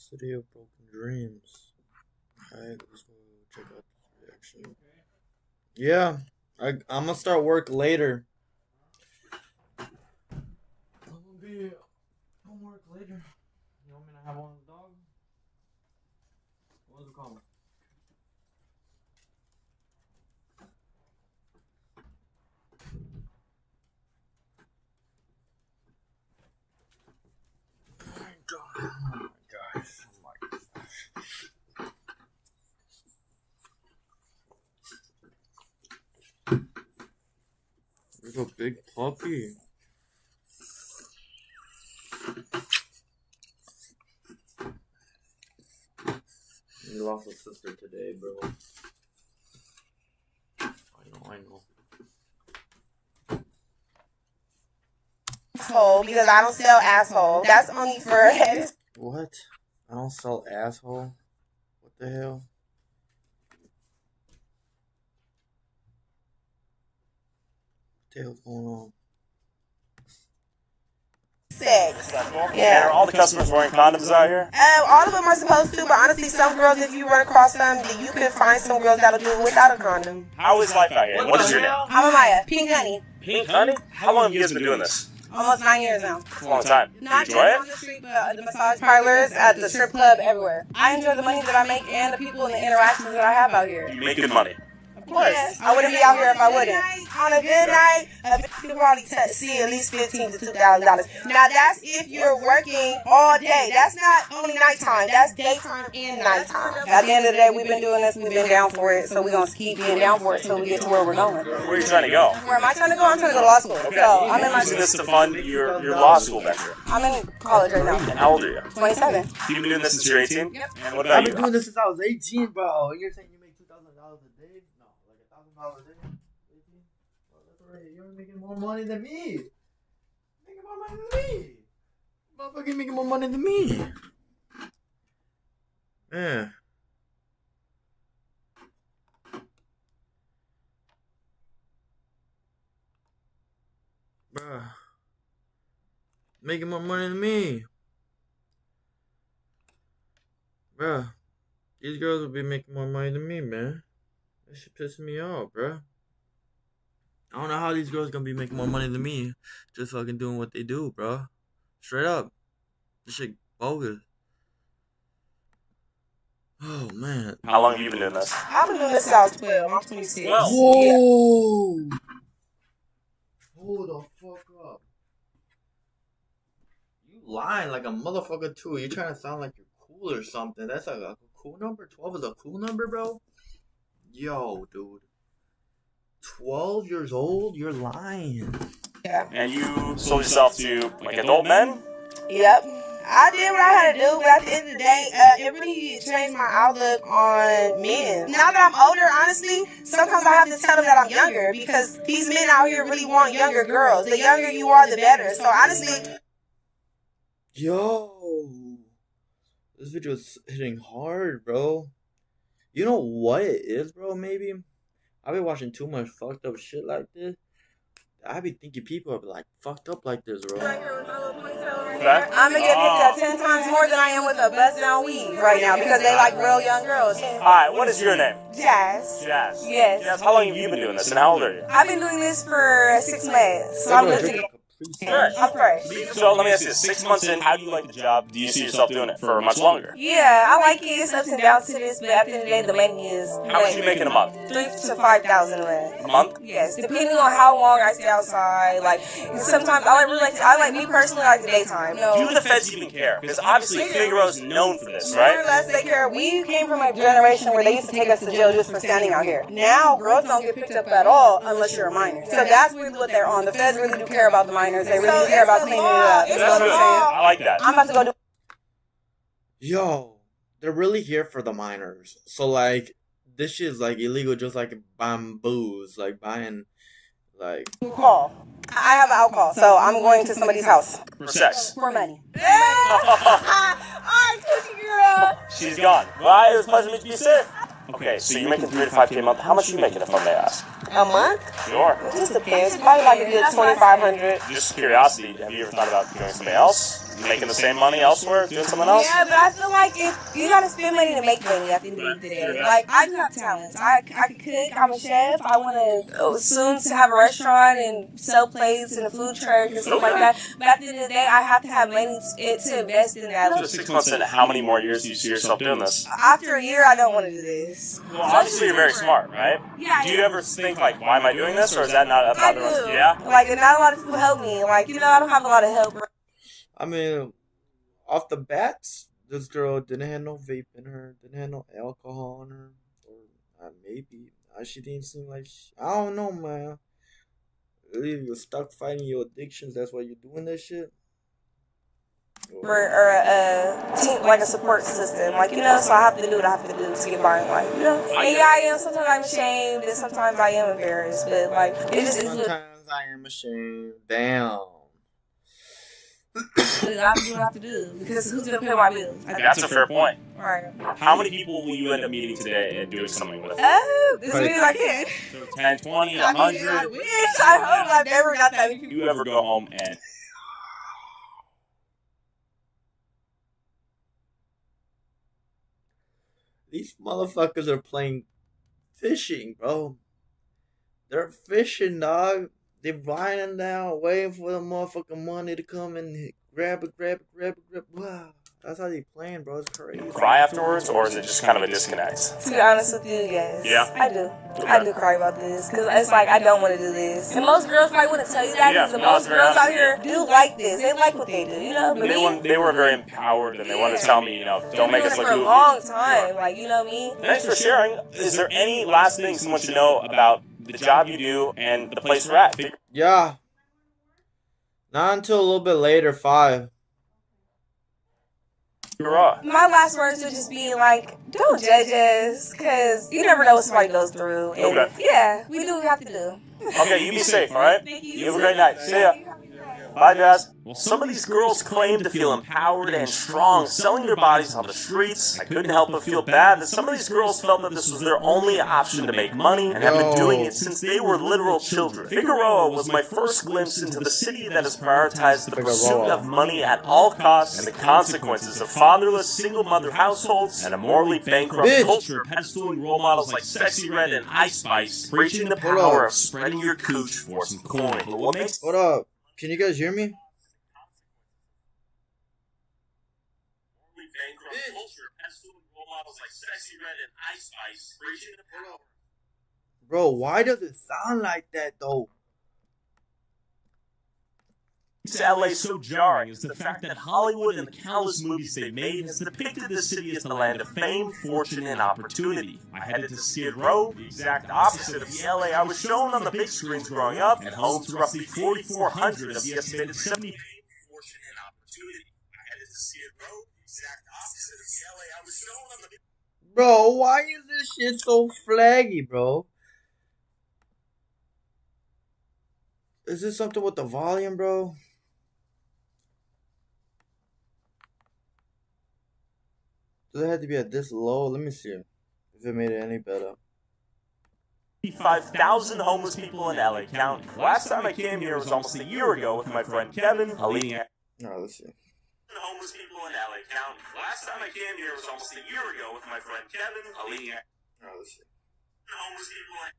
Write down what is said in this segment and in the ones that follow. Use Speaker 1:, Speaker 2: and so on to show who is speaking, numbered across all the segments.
Speaker 1: City of Broken Dreams. Alright, let's go check out the reaction. Yeah, I'm gonna start work later. I'm gonna be on work later. You want me to have one of the dogs? What's it called? Oh my gosh. Oh my gosh. There's a big puppy. You lost a sister today, bro. I know.
Speaker 2: Asshole, because I don't sell asshole. That's only for
Speaker 1: What? I don't sell asshole? What the hell? What the hell's going on?
Speaker 2: sex.
Speaker 3: Yeah. Are all the customers wearing condoms out here?
Speaker 2: All of them are supposed to, but honestly, some girls, if you run across them, you can find some girls that'll do it without a condom.
Speaker 3: How is life out here? What is your name?
Speaker 2: I'm Amaya, Pink Honey.
Speaker 3: Pink Honey? How long have you guys been doing this?
Speaker 2: Almost 9 years now.
Speaker 3: A long time.
Speaker 2: Not
Speaker 3: You enjoy
Speaker 2: just on
Speaker 3: it?
Speaker 2: the street, but the massage parlors, at the strip club, everywhere. I enjoy the money that I make and the people and the interactions that I have out here.
Speaker 3: You make good money.
Speaker 2: Of course. I wouldn't be out here if I wouldn't. On a good night, you could probably see at least $1,500 to $2,000. Now that's if you're working all day. That's not only nighttime. That's daytime and nighttime. At the end of the day, we've been doing this. We've been down for it. So we're going to keep being down for it until we get to where we're going.
Speaker 3: Where are you trying to go?
Speaker 2: Where am I trying to go? I'm trying to go to law school.
Speaker 3: Okay.
Speaker 2: So I'm in my
Speaker 3: Using this to fund your law school venture.
Speaker 2: I'm in college right now.
Speaker 3: And how old are you?
Speaker 2: 27.
Speaker 3: You've been doing this since you're 18?
Speaker 2: Yep.
Speaker 3: And what
Speaker 1: I've
Speaker 3: about
Speaker 1: been
Speaker 3: you?
Speaker 1: doing this since I was 18, bro. You're saying you make $2,000 a day? No, like $1,000 a day. 18? Well, that's alright. You're making more money than me. Making more money than me. Motherfucker making more money than me. Man. Bruh. Making more money than me. Bruh. These girls will be making more money than me, man. That shit pissing me off, bruh. I don't know how these girls gonna be making more money than me just fucking doing what they do, bro. Straight up. This shit bogus. Oh, man.
Speaker 3: How long have you been doing this?
Speaker 2: I've been doing this since I was 12. I'm 26.
Speaker 3: Well.
Speaker 1: Whoa! Hold the fuck up. You lying like a motherfucker, too. You're trying to sound like you're cool or something. That's like a cool number? 12 is a cool number, bro? Yo, dude. 12 years old? You're lying.
Speaker 2: Yeah.
Speaker 3: And you sold yourself to, like, adult men?
Speaker 2: Yep. I did what I had to do, but at the end of the day, it really changed my outlook on men. Now that I'm older, honestly, sometimes I have to tell them that I'm younger because these men out here really want younger girls. The younger you are, the better. So honestly,
Speaker 1: Yo. This video is hitting hard, bro. You know what it is, bro, maybe? I've been watching too much fucked up shit like this. I be thinking people are like fucked up like this, bro.
Speaker 3: Okay.
Speaker 2: I'm gonna get picked up 10 times more than I am with a bust down weave right now because they like real young girls.
Speaker 3: Alright, what is your name?
Speaker 2: Jazz.
Speaker 3: Jazz.
Speaker 2: Yes.
Speaker 3: Jazz, how long have you been doing this and how old are you?
Speaker 2: I've been doing this for 6 months. So I'm good to go.
Speaker 3: Fresh.
Speaker 2: I'm fresh.
Speaker 3: So let me ask you this, 6 months in, how do you like the job? Do you see yourself doing it for much longer?
Speaker 2: Yeah, I like it. It's ups and downs to this, but at the end of the day, the money is
Speaker 3: How much you make in a month?
Speaker 2: 3,000 to 5,000 a month.
Speaker 3: A month?
Speaker 2: Yes, depending on how long I stay outside. Like sometimes I like me personally I like the daytime.
Speaker 3: Do the feds even care? Because obviously Figaro's known for this,
Speaker 2: More or
Speaker 3: right?
Speaker 2: less they care. We came from a generation where they used to take us to jail just for standing out here. Now girls don't get picked up at all unless you're a minor. So that's really what they're on. The feds really do care about the minors. They really do care about cleaning it up. You know
Speaker 3: That's
Speaker 2: what
Speaker 3: good.
Speaker 2: I'm saying?
Speaker 3: I like that.
Speaker 2: I'm about to go do.
Speaker 1: Yo, they're really here for the minors. So like, this shit is like illegal, just like bamboos, like buying, like.
Speaker 2: Call. I have alcohol, so I'm going to somebody's house
Speaker 3: For sex.
Speaker 2: for money. Alright, Coochie girl.
Speaker 3: She's gone. Bye, it was a pleasure to meet you, sir. Okay, so you're making 3 to 5K a month. How much are you making if I may ask?
Speaker 2: A month?
Speaker 3: Sure.
Speaker 2: Just depends. Probably like a good 2,500.
Speaker 3: Just curiosity, have you ever thought about doing something else? making the same money elsewhere, doing something else?
Speaker 2: Yeah, but I feel like if you gotta spend money to make money at the end of the day. Like, I do have talents. I can cook. I'm a chef. I want to soon to have a restaurant and sell plates and a food truck and stuff like that. But at the end of the day, I have to have money to invest in that.
Speaker 3: So 6 months in, how many more years do you see yourself doing this?
Speaker 2: After a year, I don't want to do this.
Speaker 3: Well, obviously you're very smart, right?
Speaker 2: Yeah.
Speaker 3: Do you ever think, like, why am I doing this, or is that not
Speaker 2: I
Speaker 3: about
Speaker 2: do.
Speaker 3: Yeah?
Speaker 2: Like, not a lot of people help me. Like, I don't have a lot of help.
Speaker 1: I mean, off the bats, this girl didn't have no vape in her, didn't have no alcohol in her, or maybe she didn't seem like I don't know, man. Really, you're stuck fighting your addictions. That's why you're doing this shit.
Speaker 2: Or a team, like a support system, like so I have to do what I have to do to get by in life, And yeah, I am. Sometimes I'm ashamed, and sometimes I am embarrassed, but like it just is.
Speaker 1: Sometimes I am ashamed. Damn.
Speaker 2: I have to do what I have to do because who's gonna pay my bills?
Speaker 3: That's a fair point.
Speaker 2: Right.
Speaker 3: How many people will you end up meeting today and doing something with?
Speaker 2: Oh, this means I can.
Speaker 3: So 10, 20,
Speaker 2: I
Speaker 3: 100?
Speaker 2: wish. I hope I've never got that many people.
Speaker 3: You ever go home and...
Speaker 1: These motherfuckers are playing fishing, bro. They're fishing, dog. They're riding down, waiting for the motherfucking money to come and grab it. Wow. That's how they playing, bro. It's crazy.
Speaker 3: Cry afterwards, or is it just kind of a disconnect?
Speaker 2: To be honest with you, yes.
Speaker 3: Yeah?
Speaker 2: I do. I do cry about this because it's like I don't want to do this. And most girls probably wouldn't tell you that because most girls out here do like this. They like what they do, But
Speaker 3: they were very empowered, and they wanted to tell me, don't make us look
Speaker 2: for
Speaker 3: goofy.
Speaker 2: a long time, like me.
Speaker 3: Thanks for sharing. Is there any last thing someone should know about the job you do and the place we're at?
Speaker 1: Yeah. Not until a little bit later, 5.
Speaker 2: My last words would just be like, don't judge us, because you never know what somebody goes through. And yeah, we do what we have to do.
Speaker 3: Okay, you be safe, alright? You have a great night. See ya. Bye, guys. Well, some of these girls claim to feel empowered and strong, selling their bodies on the streets. I couldn't help but feel bad that some of these girls felt that this was their only option to make money and have been doing it since they were literal children. Figueroa was my first glimpse into the city that has prioritized the pursuit of money at all costs and the consequences of fatherless, single-mother households and a morally bankrupt culture pedestaling role models like Sexy Red and Ice Spice, preaching the power of spreading your cooch for some coin. But what makes...
Speaker 1: Hold up. Can you guys hear me? Bro, why does it sound like that though?
Speaker 3: Makes LA so jarring is the fact that Hollywood and the countless movies they've made has depicted the city as the land of fame, fortune, and opportunity. I headed to Skid Row, the exact opposite of the LA I was shown on the big screens growing up, and home to roughly 4,400 of the estimated 70 fortune and opportunity. I headed to Skid Row, the exact opposite of the LA I was shown on the big...
Speaker 1: Bro, why is this shit so flaggy, bro? Is this something with the volume, bro? Does it have to be at this low? Let me see if it made it any better.
Speaker 3: 5,000 homeless people in LA County. Last time I came here was almost a year ago with my friend Kevin, a leading...
Speaker 1: Alright, let's see.
Speaker 3: Homeless people in LA County. Last time I came here was almost a year ago with my friend Kevin, a leading...
Speaker 1: Alright, let's see.
Speaker 3: Homeless people in...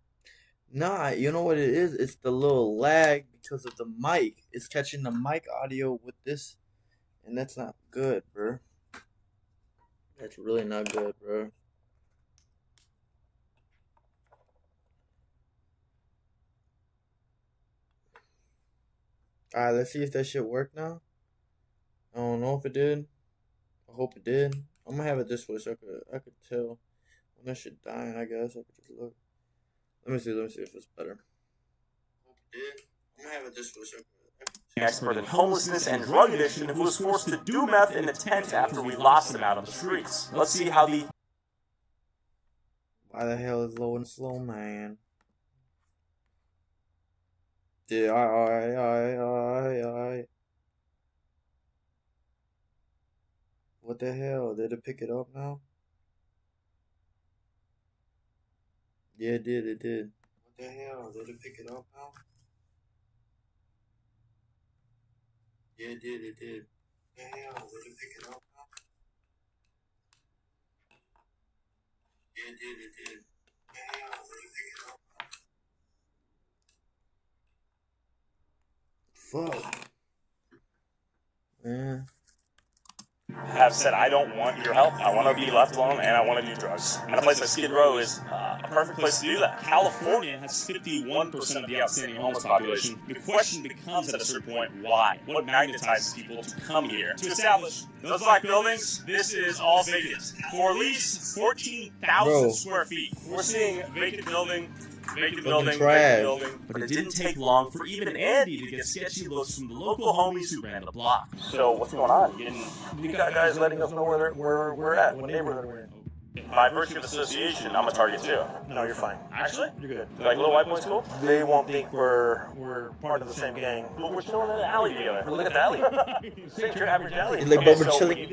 Speaker 1: Nah, you know what it is? It's the little lag because of the mic. It's catching the mic audio with this, and that's not good, bro. That's really not good, bro. Alright, let's see if that shit worked now. I don't know if it did. I hope it did. I'm gonna have it this way so I could tell when that shit dying, I guess. I could just look. Let me see if it's better. Hope it did. I'm gonna have it this way so
Speaker 3: expert in homelessness and drug addiction who was forced to do meth in a tent after we lost him out on the streets. Let's see how the...
Speaker 1: Why the hell is low and slow, man? Yeah, alright. What the hell? Did it pick it up now? Yeah, it did. What the hell? Did it pick it up now? Yeah, it did. Fuck. Man.
Speaker 3: Have said, I don't want your help. I want to be left alone, and I want to do drugs. And a place like Skid Row is a perfect place to do that. California has 51% of the outstanding homeless population. The question becomes at a certain point, why? What magnetizes people to come here? To establish those black buildings, this is all vacant. For at least 14,000 square feet. We're seeing vacant building, vacant building. But it didn't take long for even Andy to get sketchy looks from the local homies who ran the block. So what's going on? You got guys letting us know where we're at, what neighborhood we're in. By virtue of association, I'm a target too. No, you're fine. Actually, you're good. Like Little White Boys School? They won't think we're part of the same gang. Well, we're chilling in an alley together. Look at the alley. Think your average alley.
Speaker 1: Like Bubba chilling.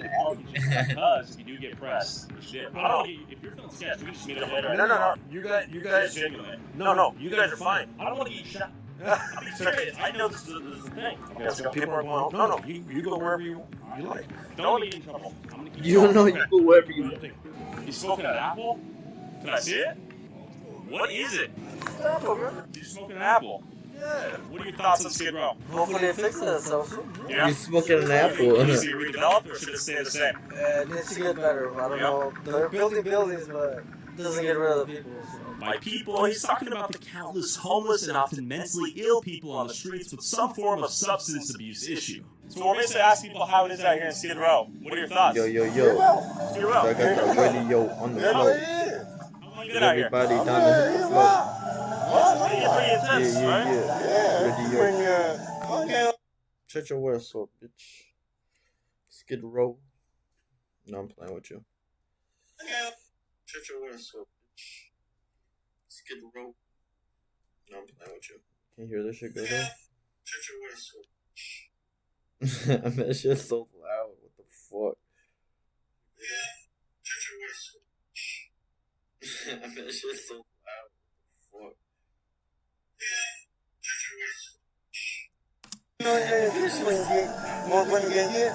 Speaker 3: Because if you do get pressed, shit. I don't know. If you're feeling sketch, we can just meet up later. No. You guys genuinely. No. You guys are fine. I don't want to get shot. I'm serious. I know this is a thing. Okay, people are going, no. You go wherever you like. Don't get in trouble.
Speaker 1: You don't know you go wherever you want.
Speaker 3: You smoking an apple? Can I see it? What is it?
Speaker 4: Apple, bro.
Speaker 3: You smoking an apple?
Speaker 4: Yeah.
Speaker 3: What are your thoughts on Skid Row?
Speaker 4: Hopefully it fixes itself.
Speaker 3: Yeah.
Speaker 1: You smoking an apple.
Speaker 3: Is it redeveloped or should it stay the same?
Speaker 4: It needs to get better. I don't know. They're building buildings, but it doesn't get rid of the people. So.
Speaker 3: By people, he's talking about the countless homeless and often mentally ill people on the streets with some form of substance abuse issue. So we're basically asking people how it is out here in Skid Row. What are your thoughts?
Speaker 1: Yo.
Speaker 3: Skid Row.
Speaker 1: I got that radio on the floor.
Speaker 3: How long you been out here?
Speaker 1: Everybody down to hit the floor.
Speaker 3: Pretty intense, right?
Speaker 1: Radio. Shut your ass up, bitch. Skid Row. No, I'm playing with you. Shut your ass up, bitch. Skid Row. No, I'm playing with you. Can you hear this shit go down? Shut your ass up, bitch. I mean, that shit's so loud. What the fuck? Yeah. Shut your ass up, bitch. I mean, that shit's so loud. What the fuck?
Speaker 5: More get hit.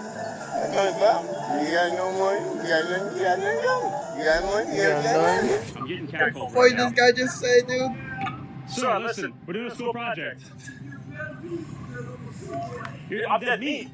Speaker 5: You got no money. You got nothing. You got money. You got nothing.
Speaker 3: I'm getting catcalled.
Speaker 1: What did this guy just say, dude?
Speaker 3: Sir, listen, we're doing a school project. I'm dead meat.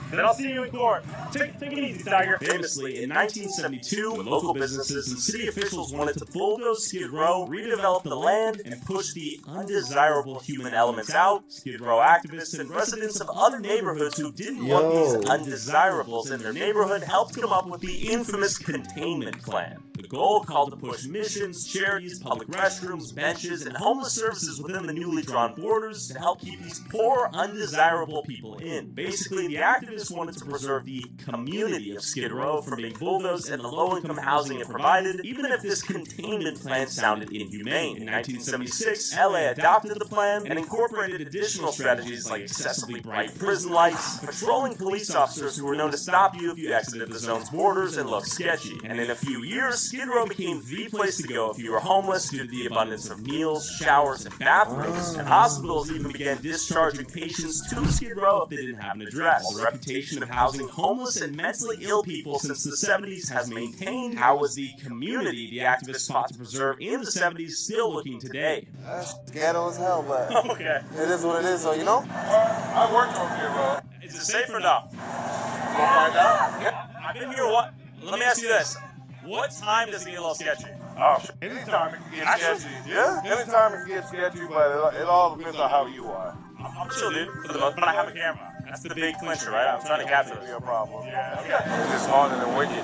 Speaker 3: Then I'll see you in court. Take it easy, Tiger. Famously, in 1972, when local businesses and city officials wanted to bulldoze Skid Row, redevelop the land, and push the undesirable human elements out, Skid Row activists and residents of other neighborhoods who didn't want these undesirables in their neighborhood helped come up with the infamous containment plan. The goal called to push missions, charities, public restrooms, benches, and homeless services within the newly drawn borders to help keep these poor, undesirable people in. Basically, the activists wanted to preserve the community of Skid Row from being bulldozed and the low-income housing it provided, even if this containment plan sounded inhumane. In 1976, LA adopted the plan and incorporated additional strategies like excessively bright prison lights, patrolling police officers who were known to stop you if you exited the zone's borders and looked sketchy. And in a few years, Skid Row became the place to go if you were homeless due to the abundance of meals, showers, and bathrooms, and hospitals even began discharging patients to Skid Row if they didn't have an address. While the reputation of housing homeless and mentally ill people since the 70s has maintained, how was the community the activists fought to preserve in the 70s still looking today?
Speaker 5: That's ghetto as hell, but
Speaker 3: Okay.
Speaker 5: it is what it is, so you know? I worked on here, bro.
Speaker 3: Is it safe or no?
Speaker 5: We'll find out. Yeah.
Speaker 3: I've been here what? Let me ask you this. What time does it get a little sketchy?
Speaker 5: Oh, anytime it can get sketchy. Yeah? Anytime it can get sketchy, but it all depends on how you are.
Speaker 3: I'm chill, dude, for the most, but I have a camera. That's the big clincher, right? I'm trying to capture
Speaker 5: It'll be
Speaker 3: this.
Speaker 5: a problem.
Speaker 3: Yeah.
Speaker 5: It's just harder than wicked.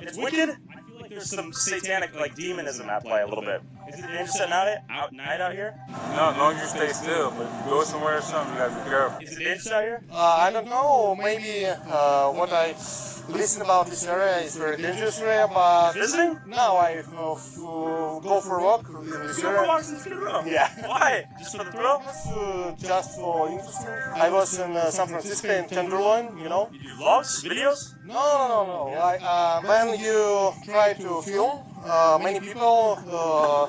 Speaker 3: It's wicked. I feel like there's some satanic, like, demonism at play a little bit. Is it dangerous at night out here?
Speaker 5: No, as long as you stay still, but if you go somewhere or something, you gotta be careful.
Speaker 3: Is it dangerous out here?
Speaker 5: I don't know. Maybe what I listen about this area is very dangerous area, but
Speaker 3: Visiting?
Speaker 5: now I go for a walk in this
Speaker 3: You ever
Speaker 5: area.
Speaker 3: walk in Skid Row?
Speaker 5: Yeah.
Speaker 3: Why? Just for the thrill?
Speaker 5: Just for interesting. I was in San Francisco in Tenderloin, you know.
Speaker 3: You do vlogs? Videos?
Speaker 5: No. Like when you try to film
Speaker 6: many people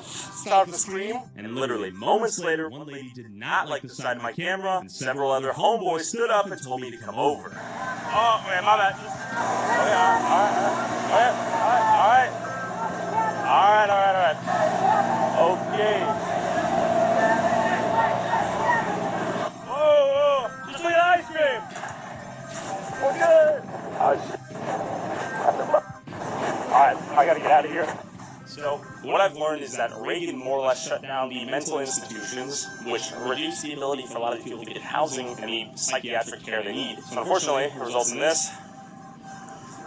Speaker 6: started to scream.
Speaker 3: And literally moments later, one lady did not like the side of my camera, and several other homeboys stood up and told me to come over. Oh, man, my bad. Alright. Okay. Whoa, just like ice cream. We're good. Alright, I gotta get out of here. So, what I've learned is that Reagan more or less shut down the mental institutions, which reduced the ability for a lot of people to get housing and the psychiatric care they need. So unfortunately, it results in this.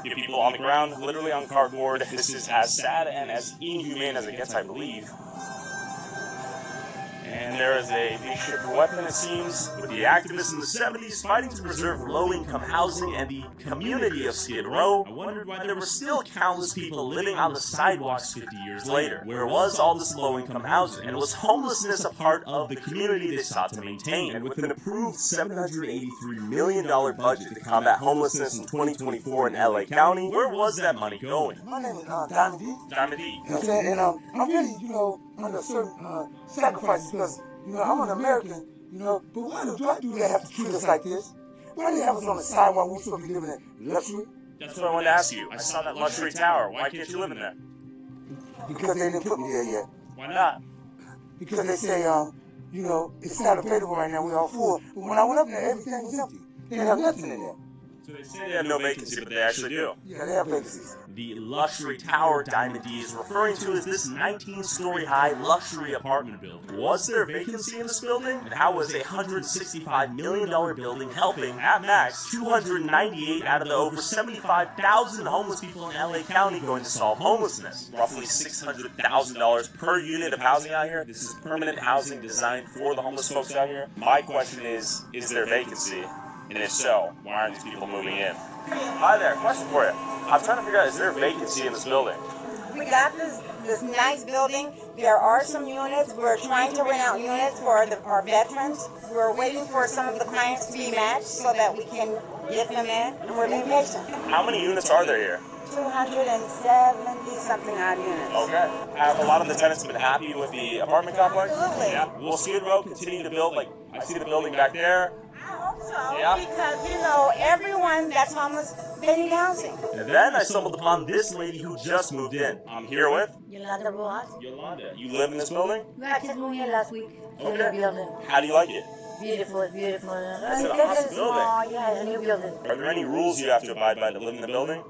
Speaker 3: You have people on the ground, literally on cardboard. This is as sad and as inhumane as it gets, I believe. And there is a makeshift weapon, it seems, with the activists in the 70s fighting to preserve low-income housing and the community of Skid Row. I wondered why there were still countless people living on the sidewalks 50 years later. Where was all this low-income housing? And was homelessness a part of the community they sought to maintain? And with an approved $783 million budget to combat homelessness in 2024 in LA County, where was that money going?
Speaker 7: My name is Diamond D.
Speaker 3: Diamond D.
Speaker 7: You know what I'm saying? And I'm really, under certain sacrifices because, I'm an American, but why do they have to treat us like this? Why do they have us on the sidewalk? We're supposed to be living in luxury?
Speaker 3: That's what I wanted to ask you. I saw that luxury tower. Why can't you live in there?
Speaker 7: Because they didn't put me there yet.
Speaker 3: Why not?
Speaker 7: Because they say, it's not available right now, we're all full. But when I went up there, everything was empty. They didn't have nothing in there.
Speaker 3: So they say they have no vacancy, but they actually do.
Speaker 7: Yeah, they have vacancies.
Speaker 3: The luxury tower Diamond D is referring to as this 19-story high luxury apartment building. Was there vacancy in this building? And how was a $165 million building helping, at max, 298 out of the over 75,000 homeless people in LA County going to solve homelessness? Roughly $600,000 per unit of housing out here. This is permanent housing designed for the homeless folks out here. My question is there vacancy? And if so, why aren't these people moving in? Hi there, question for you. I'm trying to figure out, is there a vacancy in this building?
Speaker 2: We got this nice building. There are some units. We're trying to rent out units for our veterans. We're waiting for some of the clients to be matched so that we can get them in. And we're being patient.
Speaker 3: How many units are there here?
Speaker 2: 270-something odd units.
Speaker 3: Okay. Have a lot of the tenants been happy with the apartment complex?
Speaker 2: Absolutely.
Speaker 3: Yeah. Will Skid Row continue to build? Like, I see the building back there.
Speaker 2: I hope so.
Speaker 3: Yeah.
Speaker 2: Because, everyone that's homeless, they need housing.
Speaker 3: And then I stumbled upon this lady who just moved in. I'm here with
Speaker 8: Yolanda Rojas.
Speaker 3: Yolanda. You live in this building?
Speaker 8: I just moved here last week to the
Speaker 3: Okay.
Speaker 8: building.
Speaker 3: How do you like it?
Speaker 8: Beautiful, it's beautiful.
Speaker 3: It's an
Speaker 8: It's
Speaker 3: awesome
Speaker 8: small, yeah, it's a new building.
Speaker 3: Are there any rules you have to abide by to live in the building?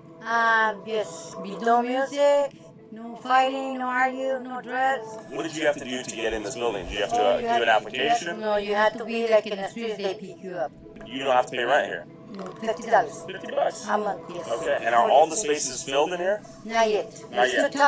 Speaker 8: Yes, no music, no fighting, no argue, no drugs.
Speaker 3: What did you have to do to get in this building? Did you have to do an application?
Speaker 8: No, you have to be like in the streets, they pick you up.
Speaker 3: You don't have to pay rent here.
Speaker 8: No, $50.
Speaker 3: $50.
Speaker 8: A month, yes.
Speaker 3: Okay, and are all the spaces filled in here?
Speaker 8: Not yet.
Speaker 3: Not
Speaker 8: There's
Speaker 3: yet.
Speaker 8: two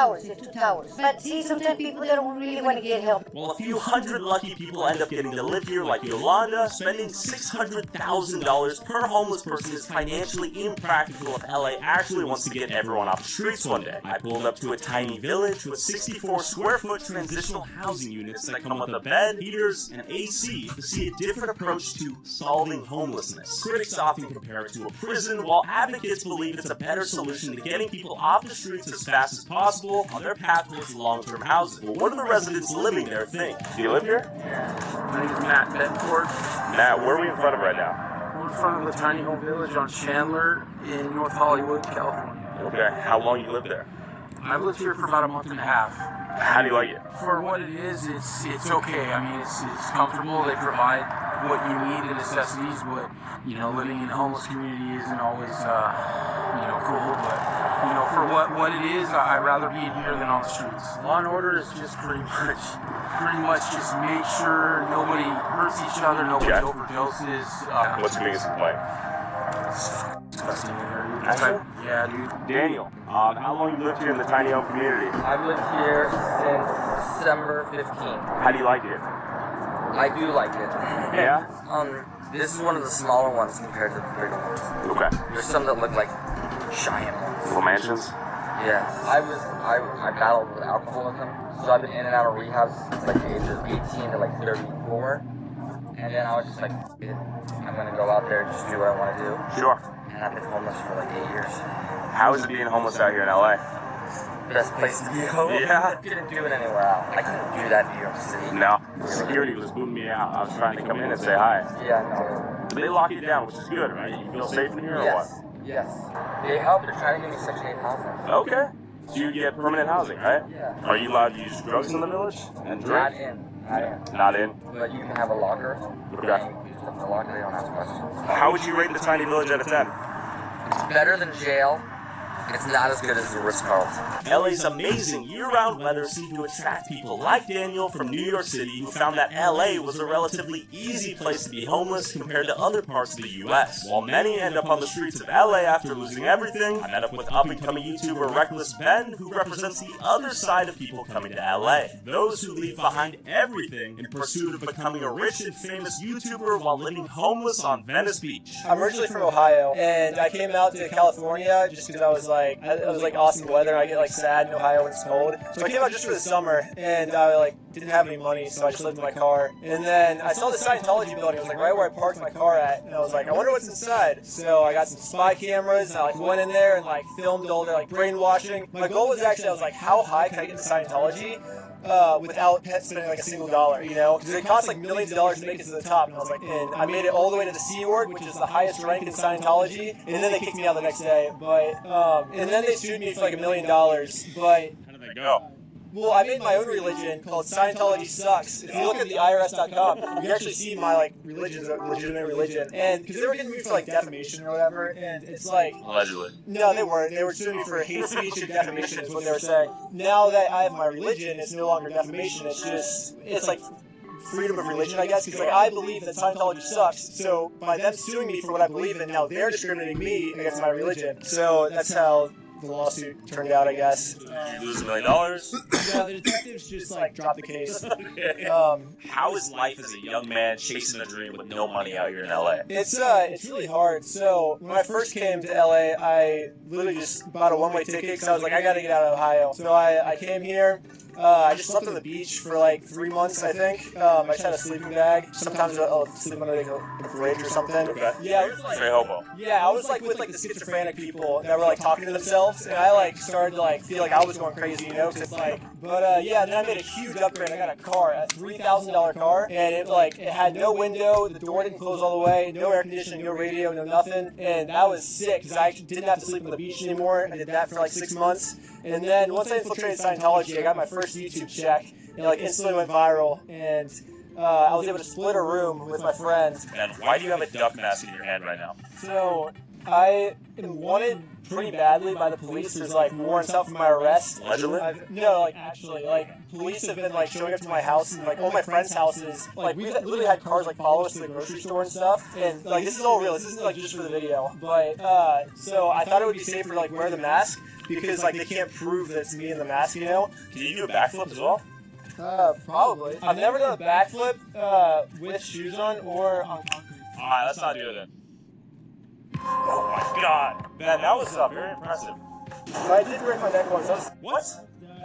Speaker 8: towers. But see, sometimes people, they don't really want to get help.
Speaker 3: Well, a few hundred lucky people end up getting to live here like Yolanda. Spending $600,000 per homeless person is financially impractical if LA actually wants to get everyone off the streets one day. I pulled up to a tiny village with 64 square foot transitional housing units that come with a bed, heaters, and AC to see a different approach to solving homelessness. Critics often compare it to a prison, while advocates believe it's a better solution to getting people off the streets as fast as possible on their path towards long-term housing. Well, what do the residents living there think? Do you live here?
Speaker 9: My name is Matt Bettencourt.
Speaker 3: Matt, where are we in front of right now?
Speaker 9: We're in front of the tiny home village on Chandler in North Hollywood, California.
Speaker 3: Okay, how long you lived there?
Speaker 9: I've lived here for about a month and a half.
Speaker 3: How do you like it?
Speaker 9: For what it is, it's okay. I mean, it's comfortable. They provide what you need, the necessities, but, living in a homeless community isn't always, cool, but, for what it is, I'd rather be in here than on the streets. Law and order is just pretty much just make sure nobody hurts each other, nobody overdoses.
Speaker 3: What's your biggest complaint?
Speaker 9: Disgusting in here.
Speaker 3: Actually?
Speaker 9: Yeah, dude.
Speaker 3: Daniel, how long you lived here in the tiny home community?
Speaker 10: I've lived here since December 15th.
Speaker 3: How do you like it?
Speaker 10: I do like it.
Speaker 3: Yeah?
Speaker 10: This is one of the smaller ones compared to the bigger ones.
Speaker 3: Okay.
Speaker 10: There's some that look like giant ones.
Speaker 3: Little mansions?
Speaker 10: Yeah. I battled with alcoholism, so I've been in and out of rehab since like the ages of 18 to like 34. And then I was just like, I'm gonna go out there and just do what I want to do.
Speaker 3: Sure.
Speaker 10: And I've been homeless for like 8 years.
Speaker 3: How is it being homeless out here in LA?
Speaker 10: best place to go.
Speaker 3: Yeah.
Speaker 10: I couldn't do it anywhere else. I couldn't do that in New York City.
Speaker 3: No. Security was booting me out. I was trying to come in and say hi.
Speaker 10: Yeah, no.
Speaker 3: They lock you down, which is good, right? You feel safe in here or what?
Speaker 10: Yes. They help. They're trying to give me Section 8 housing.
Speaker 3: Okay. So you get permanent housing, right?
Speaker 10: Yeah.
Speaker 3: Are you allowed to use drugs in the village and
Speaker 10: Not
Speaker 3: drink?
Speaker 10: in.
Speaker 3: Not in.
Speaker 10: But you can have a locker.
Speaker 3: Okay.
Speaker 10: And you use stuff in the locker. They don't ask questions.
Speaker 3: How would you rate the tiny village out of 10?
Speaker 10: It's better than jail. It's not as good as the Ritz-Carlton.
Speaker 3: LA's amazing year-round weather seemed to attract people like Daniel from New York City who found that LA was a relatively easy place to be homeless compared to other parts of the US. While many end up on the streets of LA after losing everything, I met up with up-and-coming YouTuber Reckless Ben, who represents the other side of people coming to LA. Those who leave behind everything in pursuit of becoming a rich and famous YouTuber while living homeless on Venice Beach.
Speaker 4: I'm originally from Ohio, and I came out to California just because I was like awesome weather. I get like sad in Ohio when it's cold, so I came out just for the summer, and I didn't have any money, so I just lived in my car. And then I saw the Scientology building. It was like right where I parked my car at, and I was like, I wonder what's inside. So I got some spy cameras, and I went in there and filmed all their brainwashing. My goal was actually, I was like, how high can I get into Scientology without spending a single dollar, because it costs millions of dollars to make it to the top. And I was like, and I made it all the way to the Sea Org, which is the highest rank in Scientology, and then they kicked me out the next day. But and then they sued me for $1 million. But
Speaker 3: How did they go?
Speaker 4: well, I made my own religion called Scientology Sucks. If you look at the IRS.com, you can actually see my religion's a legitimate religion. And because they were getting me for defamation or whatever, and it's
Speaker 3: Allegedly.
Speaker 4: no, they weren't. They were suing me for hate speech and defamation is what they were saying. Now that I have my religion, it's no longer defamation. It's freedom of religion, I guess, because I believe that Scientology sucks. So by them suing me for what I believe in, now they're discriminating me against my religion. So that's how the lawsuit turned out, I guess.
Speaker 3: You lose $1 million?
Speaker 4: Yeah, the detectives just dropped the case.
Speaker 3: How is life as a young man chasing a dream with no money out here in LA?
Speaker 4: It's really hard. So when I first came to LA, I literally just bought a one-way ticket because I was like, I gotta get out of Ohio. So I came here. I just slept on the beach for 3 months, I think. I just had a sleeping bag. Sometimes I'll sleep under a bridge or something.
Speaker 3: Okay.
Speaker 4: Yeah, it was
Speaker 3: Straight hobo.
Speaker 4: yeah, I was with the schizophrenic people that were talking to themselves, and I started to feel like I was going crazy, because it's but yeah, then I made a huge upgrade. I got a car, a $3,000 car, and it had no window, the door didn't close all the way, no air conditioning, no radio, no nothing, and that was sick because I didn't have to sleep on the beach anymore. I did that for 6 months, and then once I infiltrated Scientology, I got my first YouTube check, and instantly went viral, and I was able to split a room with my friends.
Speaker 3: And why do you have a duck mask in your hand right now?
Speaker 4: So I am wanted pretty badly by the police. There's warrants out for my arrest.
Speaker 3: Allegedly?
Speaker 4: No, actually, police have been showing up to my house and all my friends' houses. We've literally had cars follow us to the grocery store and stuff. And this is all real. This isn't just for the video. But so I thought it would be safer to wear the mask because they can't prove that it's me in the mask.
Speaker 3: Can you do a backflip as well?
Speaker 4: Probably. I've never done a backflip with shoes on or on concrete.
Speaker 3: Alright, let's not do it then. Oh my god. Man, that was very impressive.
Speaker 4: But I did break my neck once.
Speaker 3: What?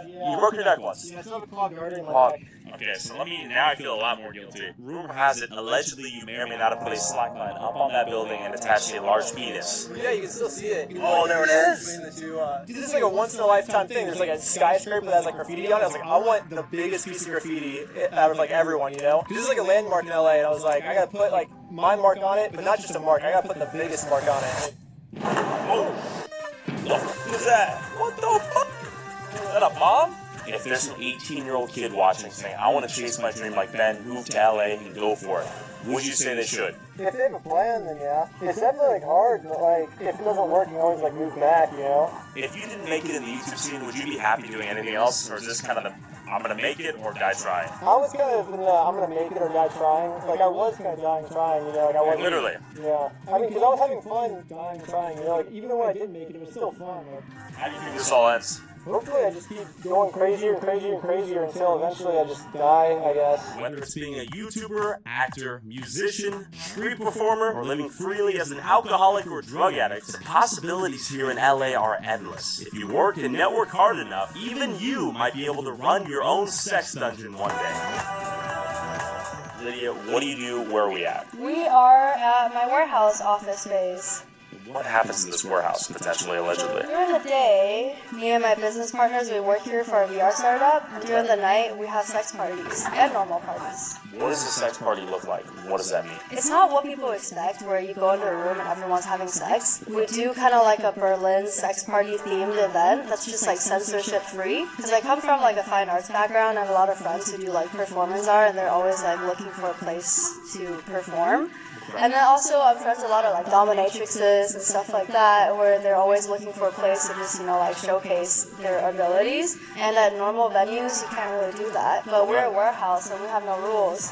Speaker 4: Yeah.
Speaker 3: You broke your neck once?
Speaker 4: Yeah, I still have a clogged artery in my neck.
Speaker 3: Okay, so now I feel a lot more guilty. Rumor has it, allegedly you may or may not have put a slack line up on that building and attached a large penis.
Speaker 4: Yeah, you can still see it.
Speaker 3: Oh, there it is!
Speaker 4: Dude, this is a once-in-a-lifetime thing. There's a skyscraper that has graffiti on it. I was I want the biggest piece of graffiti out of everyone, Because this is a landmark in LA, and I was I gotta put my mark on it, but not just a mark. I gotta put the biggest mark on it.
Speaker 3: Oh! What is that? What the fuck? Is that a bomb? If there's an 18-year-old kid watching saying, I want to chase my dream like Ben, move to LA and go for it, would you say they should?
Speaker 4: If they have a plan, then yeah. It's definitely hard, but if it doesn't work, you always move back,
Speaker 3: If you didn't make it in the YouTube scene, would you be happy doing anything else, or is this kind of the I'm gonna make it or die trying?
Speaker 4: I was kind of in the I'm gonna make it or die trying. I was kind of dying trying, I wasn't.
Speaker 3: Literally.
Speaker 4: Yeah. I mean, because I was having fun dying trying, even when I didn't make it, it was still fun.
Speaker 3: How do you think this all ends?
Speaker 4: Hopefully I just keep going crazier and crazier and crazier until eventually I just die, I guess.
Speaker 3: Whether it's being a YouTuber, actor, musician, street performer, or living freely as an alcoholic or drug addict, the possibilities here in LA are endless. If you work and network hard enough, even you might be able to run your own sex dungeon one day. Lydia, what do you do? Where are we at?
Speaker 11: We are at my warehouse office space.
Speaker 3: what happens in this warehouse, potentially, allegedly?
Speaker 8: During the day, me and my business partners, we work here for a VR startup. And during the night, we have sex parties and normal parties.
Speaker 3: What does a sex party look like? What does that mean?
Speaker 8: It's not what people expect, where you go into a room and everyone's having sex. We do kind of like a Berlin sex party themed event that's just like censorship free. Because I come from like a fine arts background. I have a lot of friends who do like performance art, and they're always like looking for a place to perform. And then also I'm friends with a lot of like dominatrixes and stuff like that, where they're always looking for a place to just, you know, like showcase their abilities. And at normal venues, you can't really do that. But we're a warehouse and we have no rules.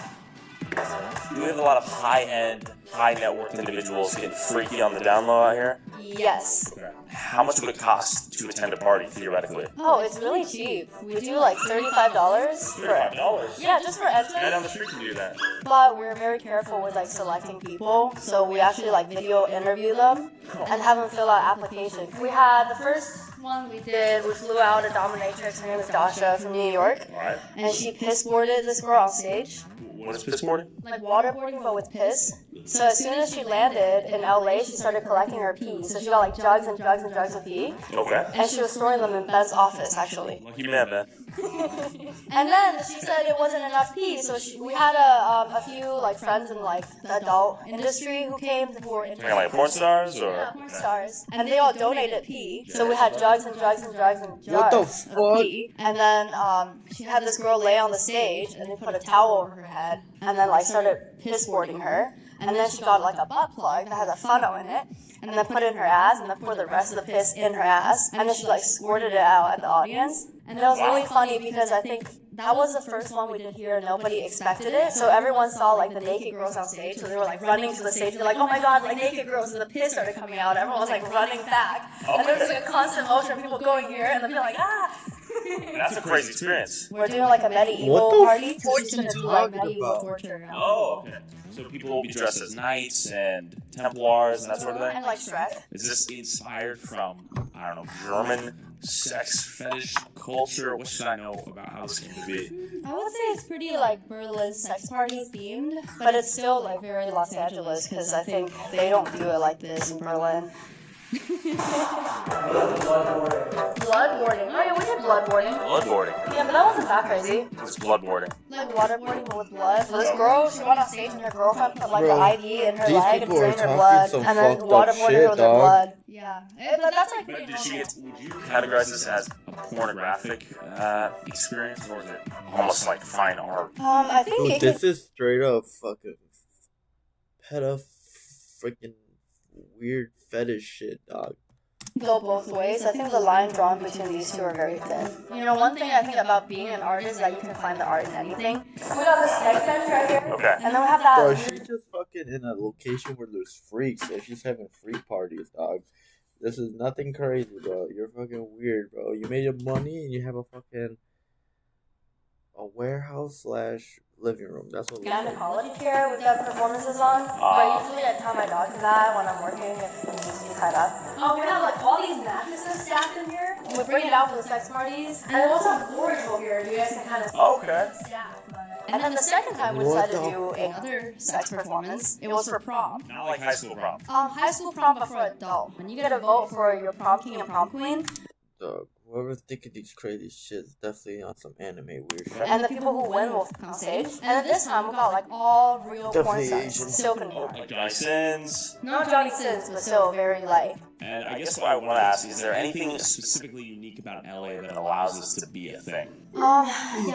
Speaker 3: Do we have a lot of high-end, high-net-worth individuals getting freaky on the down low out here?
Speaker 8: Yes.
Speaker 3: How much would it cost to attend a party, theoretically?
Speaker 8: Oh, it's really cheap. We do like $35.
Speaker 3: $35?
Speaker 8: Yeah, just for entrance.
Speaker 3: Guy down the street can do that.
Speaker 8: But we're very careful with like selecting people, so we actually like video interview them and have them fill out application. We had the first one we did, we flew out a dominatrix. Her name is Dasha from New York,
Speaker 3: Alright.
Speaker 8: and she pissboarded this girl on stage.
Speaker 3: What is pissboarding?
Speaker 8: Like waterboarding, but with piss. So as soon as she landed in LA, she started collecting her pee. So she got like jugs and jugs and jugs of pee.
Speaker 3: Okay.
Speaker 8: And she was storing them in Ben's office, actually.
Speaker 3: Lucky man, man.
Speaker 8: And then she said it wasn't enough pee, so we had a few like friends in like the adult industry who came who were interested.
Speaker 3: Like porn stars, or?
Speaker 8: Yeah, porn stars. And they all donated pee. So we had jugs and jugs and jugs and
Speaker 1: What the
Speaker 8: jugs of
Speaker 1: fuck?
Speaker 8: pee. And then she had this girl lay on the stage, and they put a towel over her head, and then like started pissboarding her. And then she got like a butt plug that had a funnel in it, and then put it in her ass, and then poured the rest of the piss in her ass, and then she like squirted it out at the audience. And that was really funny because I think that was the first one we did here, and nobody expected it. So everyone saw like the naked girls on stage, so they were like running to the stage. They're like, "Oh my god, like naked girls!" And the piss started coming out. Everyone was like running back, and there was like a constant motion of people going here, and then being like, "Ah!"
Speaker 3: That's a crazy experience.
Speaker 8: We're doing like a medieval party. So she's gonna do like medieval torture.
Speaker 3: Oh, okay. So people will be dressed as knights and Templars and that sort of thing?
Speaker 8: And like Shrek.
Speaker 3: Is this inspired from, I don't know, German sex fetish culture? What should I know about how this came to be?
Speaker 8: I would say it's pretty like Berlin sex party themed, but it's still like very Los Angeles because I think they don't do it like this in Berlin. Bloodboarding. Oh yeah, we did bloodboarding.
Speaker 3: Bloodboarding?
Speaker 8: Yeah, but that wasn't that crazy.
Speaker 3: What's bloodboarding?
Speaker 8: Like waterboarding but with blood. So this girl, she went on stage and her girlfriend put like
Speaker 1: Bro,
Speaker 8: the IV in her
Speaker 1: these
Speaker 8: leg and
Speaker 1: people are
Speaker 8: drained her
Speaker 1: talking
Speaker 8: blood,
Speaker 1: some
Speaker 8: and then
Speaker 1: fucked up
Speaker 8: waterboarded
Speaker 1: shit,
Speaker 8: her with her
Speaker 1: dog.
Speaker 8: blood. Yeah, but that's like
Speaker 3: But
Speaker 8: pretty
Speaker 3: did she
Speaker 8: normal.
Speaker 3: get, would you categorize this as a pornographic experience, or is it almost like fine art?
Speaker 8: I think
Speaker 1: Dude,
Speaker 8: it
Speaker 1: this is straight up fucking freaking weird fetish shit, dog.
Speaker 8: go both ways. I think the line drawn between these two are very thin. You know, one thing I think about being an artist is that you can find the art in anything. We got this next bench right here.
Speaker 3: Okay.
Speaker 8: And then we have that.
Speaker 1: Bro, she's just fucking in a location where there's freaks, so she's having free parties, dog. This is nothing crazy, bro. You're fucking weird, bro. You made your money and you have a fucking warehouse / living room. That's what we're saying.
Speaker 8: Gynecology care with the performances on. But usually I tie my dog to that when I'm working if he needs to be tied up. Oh, we have like all these mattresses stacked in here. We bring it out for the sex parties. And we also have storage over here. You guys can kind of
Speaker 3: Okay.
Speaker 8: stack. And then the second time we decided to do another sex performance, it was for prom.
Speaker 3: Not like high school prom.
Speaker 8: High school prom, but for adult. When you get a vote for your prom king and prom queen,
Speaker 1: Dog, whoever's thinking these crazy shit is definitely on some anime weird shit.
Speaker 8: and the people who win will come on stage. And then this time we got like all real porn
Speaker 1: Definitely
Speaker 8: stars.
Speaker 1: Asian.
Speaker 8: Still can be.
Speaker 3: Like Johnny Sins.
Speaker 8: Not Johnny Sins, but still very light.
Speaker 3: And I guess what I want to ask is there anything specifically unique about LA that allows this to be a thing?
Speaker 8: Yeah,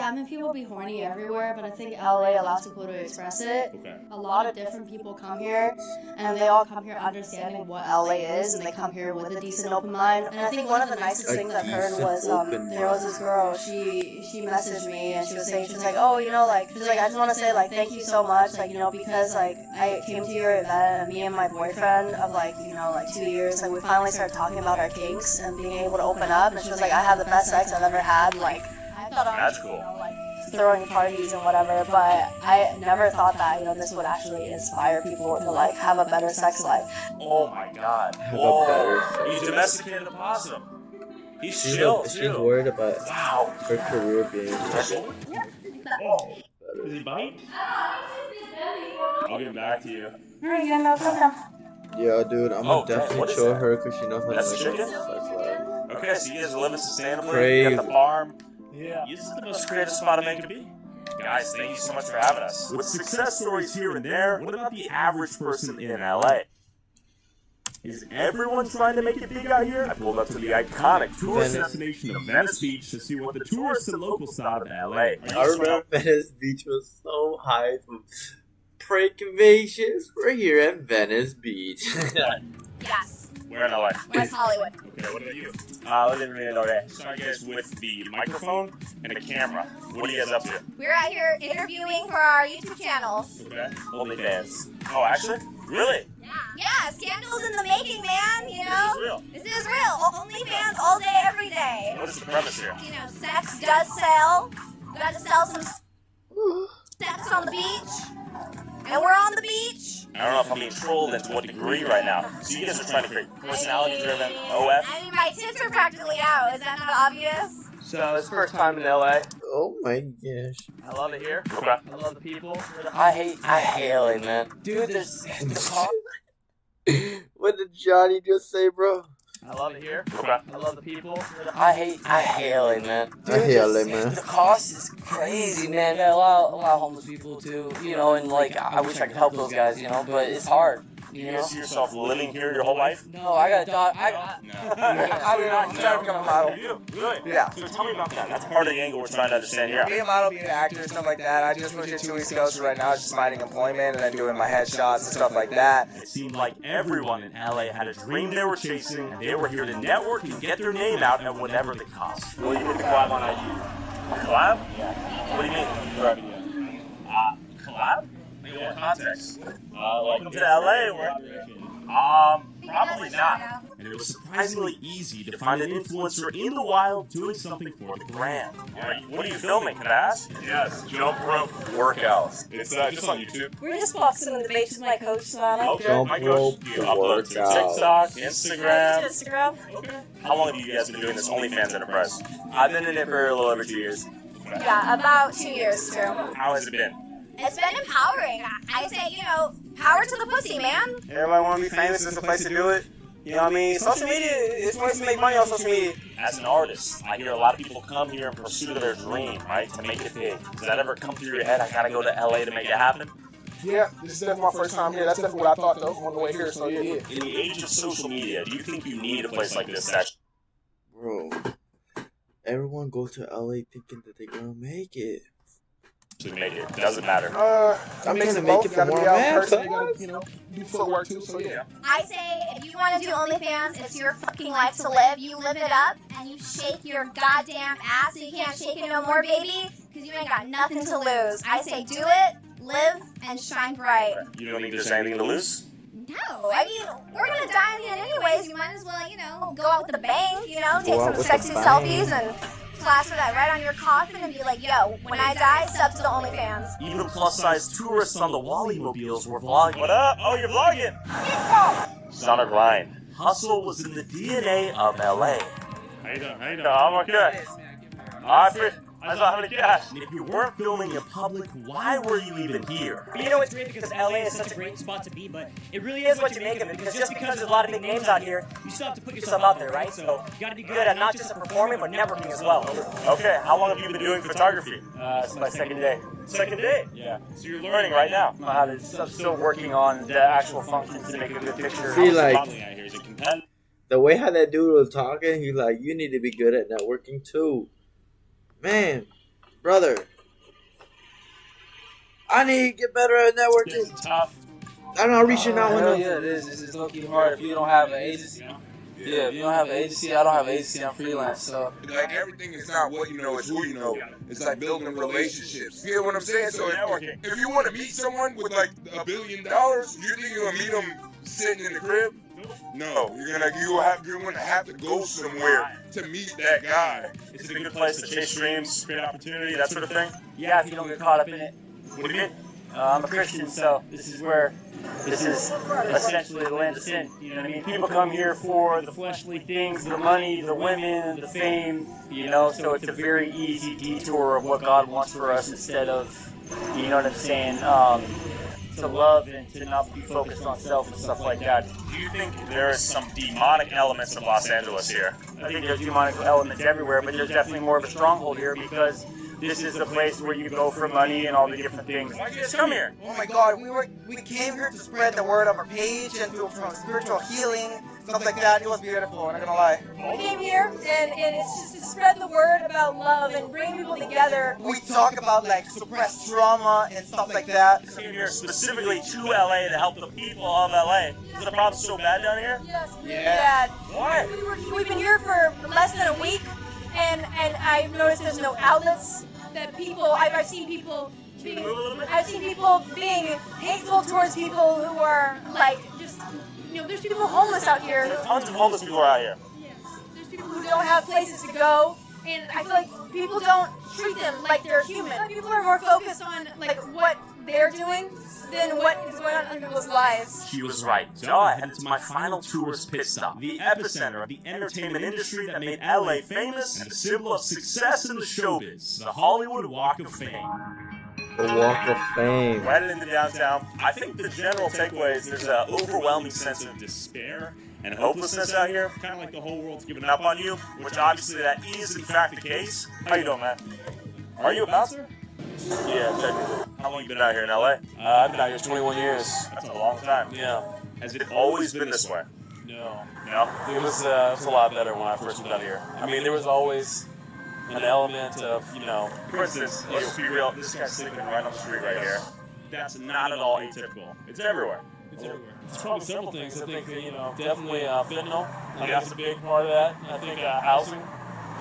Speaker 8: I mean, people be horny everywhere, but I think LA allows people to express it.
Speaker 3: Okay.
Speaker 8: A lot of different people come here, and they all come here understanding what LA is, and they come here with a decent open mind. And I think one of the nicest things I've heard was there was this girl. She messaged me, and she was like, oh, you know, like, she's like, I just want to say like thank you so much, like, you know, because like I came to your event, and me and my boyfriend of like, you know, like 2 years, like we finally started talking about our kinks and being able to open up. And she was like, I had the best sex I've ever had. Like, I thought I was,
Speaker 3: Magical.
Speaker 8: you know, like throwing parties and whatever, but I never thought that, you know, this would actually inspire people to like have a better sex life.
Speaker 3: Oh my god.
Speaker 1: Have a better
Speaker 3: He's domesticated a possum. He's
Speaker 1: She's,
Speaker 3: chill,
Speaker 1: she's
Speaker 3: too.
Speaker 1: worried about
Speaker 3: Wow.
Speaker 1: her career being
Speaker 3: Oh. Does he bite? I'll get back to you.
Speaker 8: Alright, you know, come down.
Speaker 1: Yeah, dude, I'm
Speaker 3: Oh,
Speaker 1: gonna
Speaker 3: damn, what
Speaker 1: definitely
Speaker 3: is
Speaker 1: show
Speaker 3: that?
Speaker 1: her because she knows how to
Speaker 3: That's
Speaker 1: make
Speaker 3: the
Speaker 1: a
Speaker 3: chicken?
Speaker 1: flag.
Speaker 3: Okay, so you guys are living sustainably.
Speaker 1: Crazy.
Speaker 3: You got the farm. Yeah. This is the most creative spot a man could be. Guys, thank you so much for having us. With success stories here and there, what about the average person in LA? Is everyone trying to make it big out here? I pulled up to the iconic tourist destination of Venice Beach to see what the tourists and locals thought of LA.
Speaker 1: I remember Venice Beach was so hype. Prank invasions. We're here at Venice Beach.
Speaker 8: Yes.
Speaker 3: We're in LA.
Speaker 8: West Hollywood.
Speaker 3: Okay, what about you? I live in LA. Sorry guys, with the microphone and a camera. What are you guys up to?
Speaker 8: We're out here interviewing for our YouTube channel.
Speaker 3: Okay. OnlyFans. Oh, actually? Really?
Speaker 8: Yeah, scandals in the making, man. You know,
Speaker 3: real.
Speaker 8: This is real. OnlyFans all day, every day.
Speaker 3: What is the premise here?
Speaker 8: You know, sex does sell. We got to sell some sex on the beach, and we're on the beach.
Speaker 3: I don't know if I'm being trolled and to what degree right now. So you guys are trying to create personality-driven OF?
Speaker 8: I mean, my tits are practically out. Is that not obvious?
Speaker 4: So it's first time in LA.
Speaker 1: Oh my gosh.
Speaker 4: I love it here.
Speaker 3: Okay.
Speaker 4: I love the people.
Speaker 10: I hate LA, man.
Speaker 4: Dude, there's
Speaker 1: What did Johnny just say, bro?
Speaker 4: I love it here.
Speaker 3: Okay.
Speaker 4: I love the people.
Speaker 10: I hate LA, man.
Speaker 1: I hate LA, man.
Speaker 10: The cost is crazy, man. Got a lot of homeless people too, you know, and like I wish I could help those guys, you know, but it's hard.
Speaker 3: You guys see yourself living here your whole life?
Speaker 10: No, I got a dog. I'm trying to become a model.
Speaker 3: You? Really?
Speaker 10: Yeah.
Speaker 3: So tell me about that. That's part of the angle we're trying to understand here.
Speaker 4: Being a model, being an actor, stuff like that. I just moved here 2 weeks ago, so right now it's just finding employment and then doing my headshots and stuff like that.
Speaker 3: It seemed like everyone in LA had a dream they were chasing, and they were here to network and get their name out at whatever the cost. Will you hit the collab on IG? Collab? Yeah. What do you mean? Collab? In what context? Welcome to LA, where? Probably not. And it was surprisingly easy to find an influencer in the wild doing something for the brand. What are you filming? Can I ask?
Speaker 11: Yes, jump rope workouts. It's just on YouTube.
Speaker 2: We're just boxing in the beach with my coach, Savannah.
Speaker 3: Okay, my coach, you upload to TikTok, Instagram.
Speaker 2: Instagram.
Speaker 3: Okay. How long have you guys been doing this OnlyFans enterprise? I've been in it for a little over 2 years.
Speaker 8: Yeah, about 2 years too.
Speaker 3: How has it been?
Speaker 8: It's been empowering. I say, you know, power to the pussy, man.
Speaker 4: Everybody want to be famous. It's a place to do it. You know what I mean? Social media, it's a place to make money on social media.
Speaker 3: As an artist, I hear a lot of people come here in pursuit of their dream, right? To make it big. Does that ever come through your head? I gotta go to LA to make it happen?
Speaker 6: Yeah, this is definitely my first time here. That's definitely what I thought though on the way here. So yeah.
Speaker 3: In the age of social media, do you think you need a place like this?
Speaker 1: Bro, everyone goes to LA thinking that they're gonna make it.
Speaker 3: To make it, doesn't matter.
Speaker 6: I mean, to make it for more man. You gotta, you know, do footwork too. So yeah.
Speaker 8: I say, if you want to do OnlyFans, it's your fucking life to live. You live it up and you shake your goddamn ass so you can't shake it no more, baby, because you ain't got nothing to lose. I say, do it, live, and shine bright.
Speaker 3: You don't think there's anything to lose?
Speaker 8: No, I mean, we're gonna die in the end anyways. You might as well, you know, go out with a bang, you know, take some sexy selfies and plaster that right on your coffin and be like, yo, when I die, sub to the OnlyFans.
Speaker 3: Even plus-size tourists on the Wally mobiles were vlogging. What up? Oh, you're vlogging? It's on a grind. Hustle was in the DNA of LA. How you doing? How you doing? I'm okay. I don't have any cash. And if you weren't filming in public, why were you even here?
Speaker 12: You know, it's great because LA is such a great spot to be, but it really is what you make of it, because just because there's a lot of big names out here, you still have to put yourself out there, right? So you gotta be good at not just performing, but networking as well.
Speaker 3: Okay, how long have you been doing photography?
Speaker 12: It's my second day.
Speaker 3: Second day? Yeah. So you're learning right now?
Speaker 12: I'm still working on the actual functions to make a good picture.
Speaker 1: See, like, the way how that dude was talking, he's like, you need to be good at networking too. Man, brother, I need to get better at networking.
Speaker 3: It's tough.
Speaker 1: I'm not reaching out enough.
Speaker 13: Yeah, it is. It's low-key hard if you don't have an agency. Yeah, if you don't have an agency, I don't have an agency. I'm freelance, so.
Speaker 14: Like, everything is not what you know, it's who you know. It's like building relationships. You get what I'm saying? So if you want to meet someone with like $1 billion, you think you're gonna meet them sitting in the crib? No, you're gonna have to go somewhere to meet that guy.
Speaker 3: Is it a good place to chase dreams, create opportunity, that sort of thing?
Speaker 12: Yeah, if you don't get caught up in it.
Speaker 3: What do you mean?
Speaker 12: I'm a Christian, so this is essentially the land of sin. You know what I mean? People come here for the fleshly things, the money, the women, the fame, you know, so it's a very easy detour of what God wants for us instead of, you know what I'm saying? to love and to not be focused on self and stuff like that.
Speaker 3: Do you think there is some demonic elements of Los Angeles here?
Speaker 12: I think there's demonic elements everywhere, but there's definitely more of a stronghold here because this is the place where you go for money and all the different things.
Speaker 3: Why'd you guys come here?
Speaker 15: Oh my God, we came here to spread the word of our page and do from spiritual healing, stuff like that. It was beautiful, I'm not gonna lie.
Speaker 16: We came here and it's just to spread the word about love and bring people together.
Speaker 15: We talk about like suppressed trauma and stuff like that.
Speaker 3: We came here specifically to LA to help the people of LA. Is the problem so bad down here?
Speaker 16: Yes, really bad.
Speaker 3: Why?
Speaker 16: We've been here for less than a week and I've noticed there's no outlets. That people, I've seen people being hateful towards people who are like just, there's people homeless out here.
Speaker 3: Tons of homeless people are out here.
Speaker 16: Yes, there's people who don't have places to go, and I feel like people don't treat them like they're human. People are more focused on like what they're doing than what is going on in people's lives.
Speaker 3: She was right. So I headed to my final tourist pit stop, the epicenter of the entertainment industry that made LA famous and a symbol of success in the showbiz, the Hollywood Walk of Fame.
Speaker 1: The Walk of Fame.
Speaker 3: We're headed into downtown. I think the general takeaway is there's an overwhelming sense of despair and hopelessness out here, kind of like the whole world's giving up on you, which obviously that is in fact the case. How you doing, man? Are you a bouncer? Yeah, technically. How long you been out here in LA?
Speaker 13: I've been out here 21 years.
Speaker 3: That's a long time.
Speaker 13: Yeah.
Speaker 3: Has it always been this way?
Speaker 13: No.
Speaker 3: No?
Speaker 13: It was a lot better when I first moved out here. I mean, there was always an element of,
Speaker 3: For instance, let's be real, this guy's sleeping right on the street right here. That's not at all atypical. It's everywhere.
Speaker 13: It's everywhere. It's probably several things. I think, definitely fentanyl. I think that's a big part of that. I think housing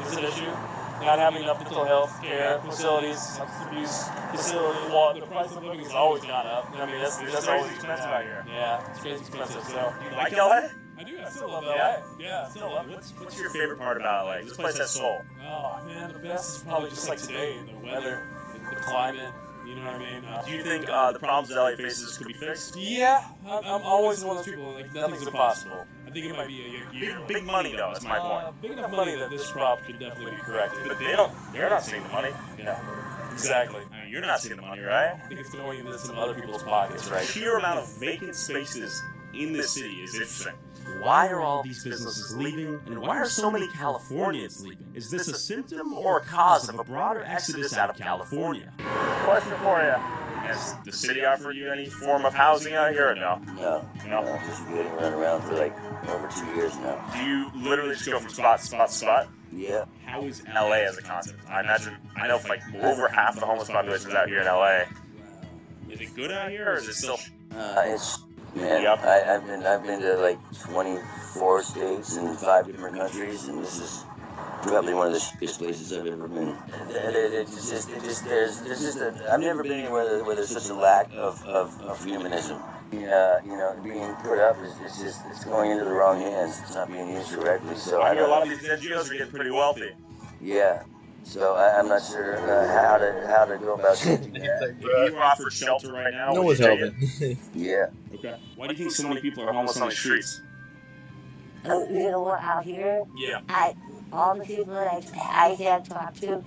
Speaker 13: is an issue. Not having enough mental health care facilities, substance abuse facilities. Well, the price of living has always gone up. I mean, that's always
Speaker 3: expensive out here.
Speaker 13: Yeah, it's crazy expensive. So,
Speaker 3: you like LA?
Speaker 13: I do. I still love LA. Yeah, I still love it.
Speaker 3: What's your favorite part about LA? This place has soul.
Speaker 13: Oh man, the best is probably just like today, the weather, the climate. You know what I mean?
Speaker 3: Do you think the problems LA faces could be fixed?
Speaker 13: Yeah, I'm always one of those people. Like nothing's impossible. I think it might be
Speaker 3: big money though. That's my point.
Speaker 13: Big enough money that this problem could definitely be corrected.
Speaker 3: But they're not seeing the money.
Speaker 13: Yeah, exactly.
Speaker 3: I mean, you're not seeing the money, right?
Speaker 13: I think it's going into some other people's pockets, right?
Speaker 3: The sheer amount of vacant spaces in this city is interesting.
Speaker 17: Why are all these businesses leaving, and why are so many Californians leaving? Is this a symptom or a cause of a broader exodus out of California?
Speaker 3: Question for you. Has the city offered you any form of housing out here or no?
Speaker 18: No.
Speaker 3: No?
Speaker 18: Just been getting run around for like over 2 years now.
Speaker 3: Do you literally just go from spot to spot to spot?
Speaker 18: Yeah.
Speaker 3: How is LA as a concept? I know like over half the homeless population is out here in LA. Is it good out here or is it still
Speaker 18: It's man, I've been to like 24 states and 5 different countries, and this is probably one of the shittiest places I've ever been. I've never been anywhere where there's such a lack of humanism. Being put up it's going into the wrong hands. It's not being used correctly. So
Speaker 3: I hear a lot of these NGOs are getting pretty wealthy.
Speaker 18: Yeah. So I'm not sure how to go about doing that.
Speaker 3: If you were offered shelter right now,
Speaker 1: no one's helping.
Speaker 18: Yeah.
Speaker 3: Okay. Why do you think so many people are homeless on the streets?
Speaker 19: You know what, out here?
Speaker 3: Yeah.
Speaker 19: All the people that I have talked to,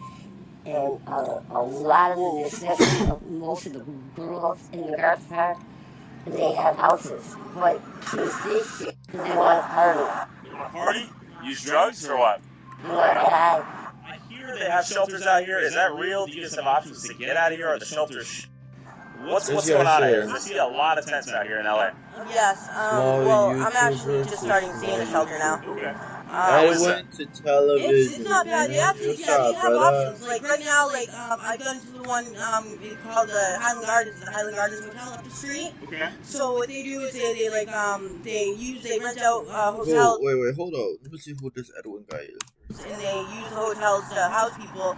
Speaker 19: and a lot of them, especially most of the girls in the girls' part, they have houses. But it's this shit, because they want to party.
Speaker 3: They want to party? Use drugs or what?
Speaker 19: They want to die.
Speaker 3: I hear they have shelters out here. Is that real? Do you guys have options to get out of here, or are the shelters? What's going on out here? I see a lot of tents out here in LA.
Speaker 15: Yes. I'm actually just starting seeing the shelter now.
Speaker 3: Okay.
Speaker 1: I went to television.
Speaker 15: It's not bad. They have options. Like right now, I've gone to the one called the Highland Gardens Hotel up the street.
Speaker 3: Okay.
Speaker 15: So what they do is they rent out hotels.
Speaker 1: Wait, hold on. Let me see who this Edwin guy is.
Speaker 15: And they use the hotels to house people.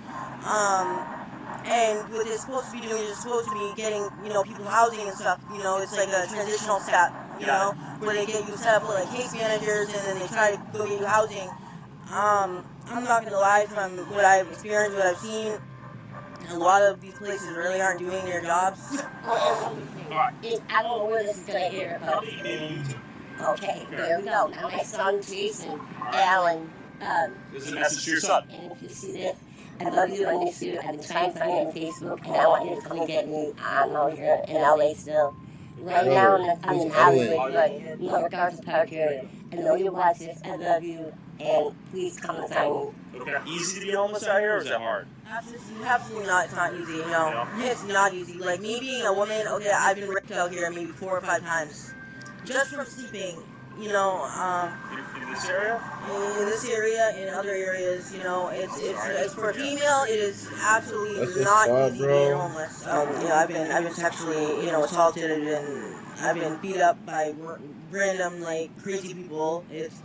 Speaker 15: And what they're supposed to be doing is supposed to be getting, people housing and stuff. It's like a transitional step, where they get you set up with like case managers and then they try to go get you housing. I'm not gonna lie, from what I've experienced, what I've seen, a lot of these places really aren't doing their jobs.
Speaker 19: I don't know where this is gonna hear, but okay, there we go. Now my son Jason Allen.
Speaker 3: This is a message to your son.
Speaker 19: And if you see this, I love you, I miss you. I've been trying to find you on Facebook, and I want you to come and get me. I'm out here in LA still. right now I'm in Hollywood, but you know, regardless of Park area. I know you watch this. I love you, and please come and find me.
Speaker 3: Okay. Easy to be homeless out here, or is that hard?
Speaker 15: Absolutely not. It's not easy. No, it's not easy. Like me being a woman, okay, I've been raped out here maybe 4 or 5 times, just from sleeping. You know,
Speaker 3: in this area?
Speaker 15: In this area, in other areas, you know, it's for a female. It is absolutely not easy being homeless. You know, I've been sexually, you know, assaulted, and I've been beat up by random like crazy people. It's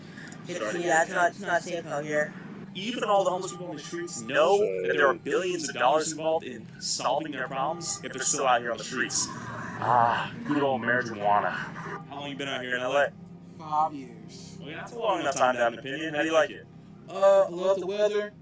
Speaker 15: not safe out here.
Speaker 3: Even all the homeless people on the streets know that there are billions of dollars involved in solving their problems if they're still out here on the streets. Good old marijuana. How long you been out here in LA?
Speaker 6: 5 years.
Speaker 3: Well, that's a long enough time to have an opinion. How do you like it?
Speaker 6: Love the weather,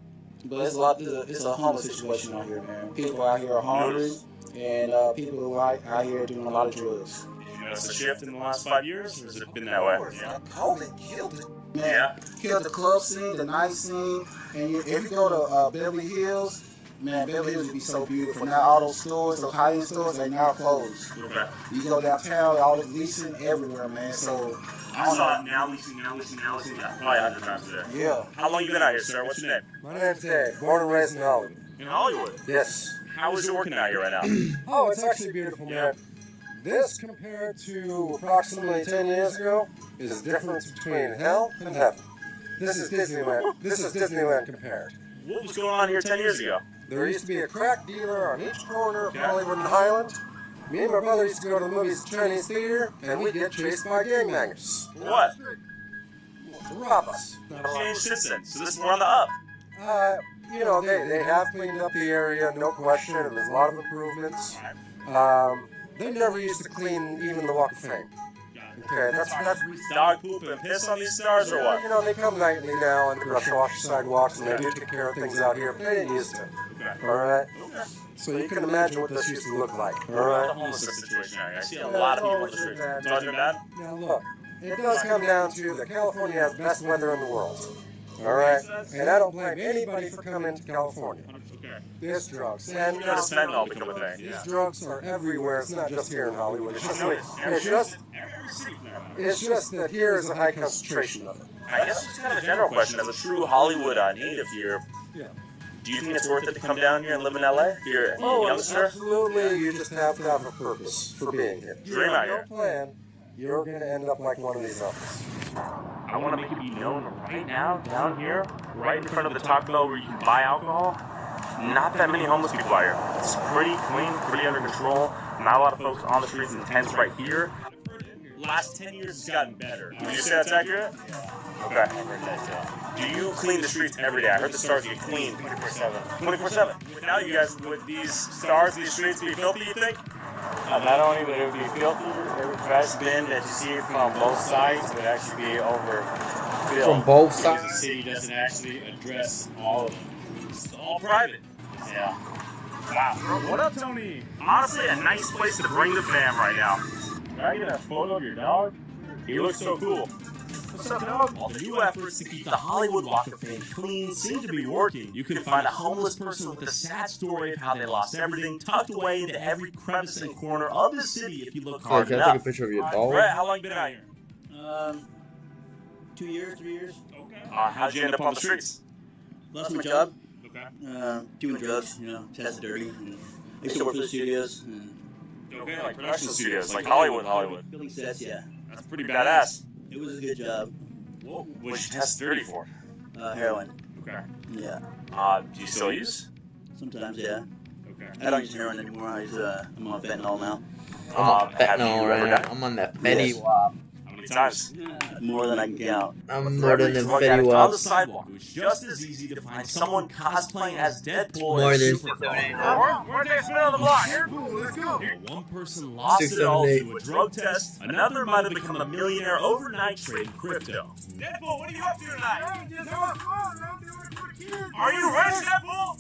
Speaker 6: but it's a homeless situation out here, man. People out here are hungry, and people out here doing a lot of drugs.
Speaker 3: Did you notice a shift in the last 5 years, or has it been that way?
Speaker 6: Yeah. COVID killed it. Man, killed the club scene, the night scene, and if you go to Beverly Hills, man, Beverly Hills would be so beautiful. Now all those stores, those high-end stores, they now closed.
Speaker 3: Okay.
Speaker 6: You go downtown, all the leasing everywhere, man. So
Speaker 3: I saw it now leasing. Probably 100 times a day.
Speaker 6: Yeah.
Speaker 3: How long you been out here, sir? What's your name?
Speaker 20: My name's Ted. Born and raised in Hollywood.
Speaker 3: In Hollywood?
Speaker 20: Yes.
Speaker 3: How is it working out here right now?
Speaker 20: Oh, it's actually beautiful, man. This, compared to approximately 10 years ago, is the difference between hell and heaven. This is Disneyland. This is Disneyland compared.
Speaker 3: What was going on here 10 years ago?
Speaker 20: There used to be a crack dealer on each corner of Hollywood and Highland. Me and my brother used to go to the movies at Chinese Theater, and we'd get chased by gangbangers.
Speaker 3: What?
Speaker 20: To rob us.
Speaker 3: Changed since then, so this is more on the up.
Speaker 20: You know, they have cleaned up the area, no question, and there's a lot of improvements. They never used to clean even the Walk of Fame. Okay, that's
Speaker 3: dog poop and piss on these stars or what?
Speaker 20: You know, they come nightly now and brush wash the sidewalks, and they do take care of things out here, but they didn't used to. All right? So you can imagine what this used to look like. All right?
Speaker 3: The homelessness situation out here. I see a lot of people on the streets. It's your dad?
Speaker 20: Now look, it does come down to that California has the best weather in the world. All right? And I don't blame anybody for coming to California. There's drugs. And
Speaker 3: notice fentanyl become a thing.
Speaker 20: These drugs are everywhere. It's not just here in Hollywood. It's just that here is a high concentration of it.
Speaker 3: I guess it's kind of a general question. As a true Hollywood native here, do you think it's worth it to come down here and live in LA? If you're a youngster?
Speaker 20: Absolutely. You just have to have a purpose for being here.
Speaker 3: Dream out here.
Speaker 20: No plan, you're going to end up like one of these others.
Speaker 3: I want to make it be known right now, down here, right in front of the Taco Bell where you can buy alcohol. Not that many homeless people out here. It's pretty clean, pretty under control. Not a lot of folks on the streets in tents right here. Last 10 years it's gotten better. Would you say that's accurate? Okay. Do you clean the streets every day? I heard the stars get cleaned 24/7. 24/7. Now you guys, would these stars, these streets be filthy, you think?
Speaker 21: Not only would it be filthy, every trash bin that you see from both sides would actually be overfilled.
Speaker 1: From both sides?
Speaker 21: Because the city doesn't actually address all of them.
Speaker 3: It's all private.
Speaker 21: Yeah.
Speaker 3: Wow. What up, Tony? Honestly, a nice place to bring the fam right now.
Speaker 13: Can I get a photo of your dog? He looks so cool.
Speaker 3: What's up, dog? While the new efforts to keep the Hollywood Walk of Fame clean seem to be working, you can find a homeless person with a sad story of how they lost everything tucked away into every crevice and corner of the city if you look hard
Speaker 1: Can I
Speaker 3: enough.
Speaker 1: take a picture of your dog?
Speaker 3: Brett, how long you been out here?
Speaker 22: 2 years, 3 years.
Speaker 3: Okay. How'd you end up on the streets?
Speaker 22: Lost my job.
Speaker 3: Okay.
Speaker 22: Doing drugs, you know, tested dirty. I used to work for the studios.
Speaker 3: Okay, like production studios, like Hollywood.
Speaker 22: Building sets, yeah.
Speaker 3: That's pretty badass.
Speaker 22: It was a good job.
Speaker 3: What did you test dirty for?
Speaker 22: Heroin.
Speaker 3: Okay.
Speaker 22: Yeah.
Speaker 3: Do you still use?
Speaker 22: Sometimes, yeah.
Speaker 3: Okay.
Speaker 22: I don't use heroin anymore. I'm on fentanyl now.
Speaker 1: I'm on fentanyl right now. I'm on that Fetty Wap.
Speaker 3: How many times?
Speaker 22: More than I can count.
Speaker 1: I'm more than the
Speaker 3: Drug
Speaker 1: Fetty
Speaker 3: addict on
Speaker 1: Wap.
Speaker 3: the sidewalk. It was just as easy to find someone cosplaying as Deadpool
Speaker 1: More
Speaker 3: as
Speaker 1: than
Speaker 3: Superman. Where'd they spin on the block? Here, let's go. One person lost it all to a drug test. Another might have become a millionaire overnight trading crypto. Deadpool, what are you up to tonight? Are you rich, Deadpool?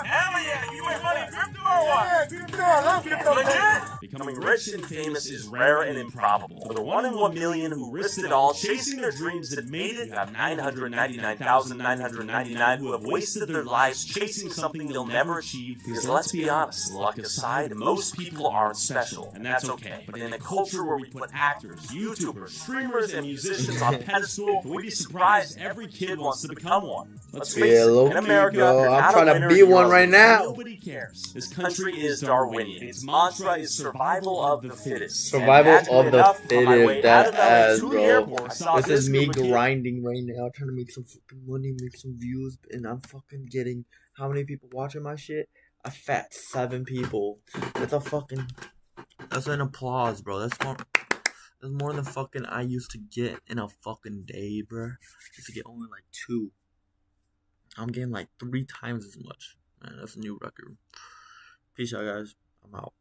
Speaker 3: Hell yeah! You make money in crypto or what?
Speaker 7: Yeah, crypto. I love crypto.
Speaker 3: Legit? Becoming rich and famous is rare and improbable. For the 1 in 1 million who risked it all, chasing their dreams and made it, you have 999,999 who have wasted their lives chasing something they'll never achieve. Because let's be honest, luck aside, most people aren't special, and that's okay. But in a culture where we put actors, YouTubers, streamers, and musicians on pedestal, we'd be surprised every kid wants to become one. Let's face it, in America, you're
Speaker 1: I'm
Speaker 3: not
Speaker 1: trying
Speaker 3: a
Speaker 1: to
Speaker 3: winner,
Speaker 1: be
Speaker 3: you're
Speaker 1: one
Speaker 3: a
Speaker 1: right
Speaker 3: loser.
Speaker 1: now.
Speaker 3: Nobody cares. This country is Darwinian. Its mantra is survival of the fittest.
Speaker 1: Survival
Speaker 3: And
Speaker 1: of the
Speaker 3: naturally enough, on my way
Speaker 1: fittest,
Speaker 3: out of
Speaker 1: that
Speaker 3: LA
Speaker 1: ass,
Speaker 3: to the
Speaker 1: bro.
Speaker 3: airport, I saw
Speaker 1: This is me
Speaker 3: group of kids.
Speaker 1: grinding right now, trying to make some fucking money, make some views, and I'm fucking getting how many people watching my shit? A fat 7 people. That's an applause, bro. That's more than fucking I used to get in a fucking day, bro. I used to get only like 2. I'm getting like 3 times as much. Man, that's a new record. Peace out, guys. I'm out.